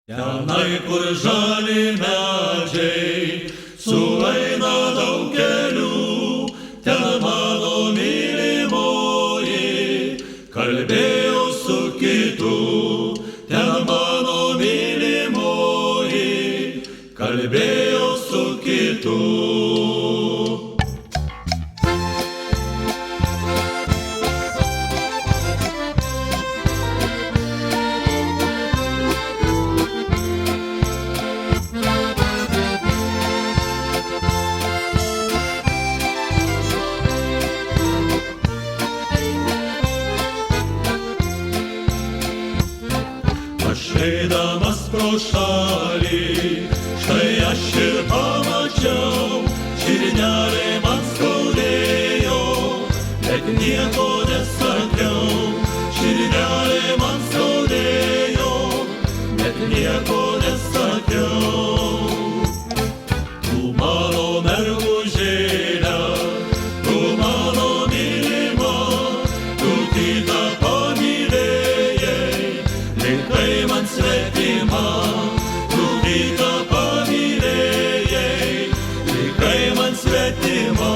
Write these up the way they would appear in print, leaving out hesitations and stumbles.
Tenai, kur žali medžiai, sueina daug kelių, ten mano mylimoji, kalbėjau su kitu, ten mano mylimoji, kalbėjau su kitu. Eidamas pro šalį, štai aš ir pamačiau, širdelė man skaudėjo, bet nieko nesakiau. Širdelė man skaudėjo, bet nieko nesakiau. Tu mano mergužėle, tu mano mylima, tu kitą pamylėjai, likai man svetima, tu kitą pamylėjai, likai man svetima.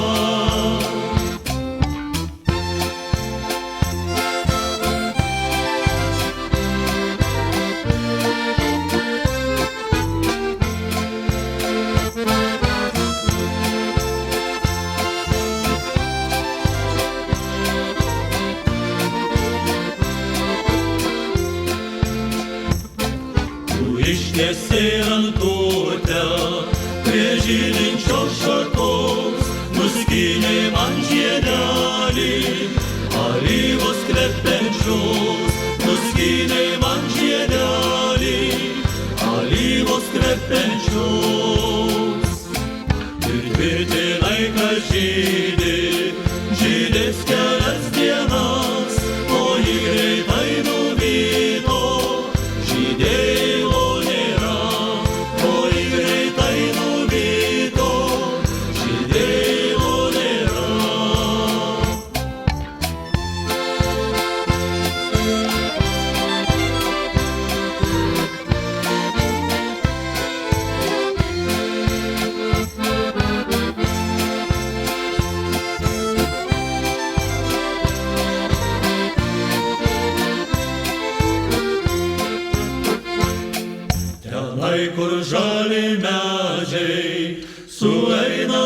Ištiesė rankutę prie žydinčios šakos, nuskynė man žiedelį, alyvos kvepiančios, nuskynė man žiedelį, alyvos kvepiančios. Ir tvirtinai, kad žydė, žydės kelias dienas, o jį greitai nuvyko, žydėjo. Tenai, kur žali medžiai, sueina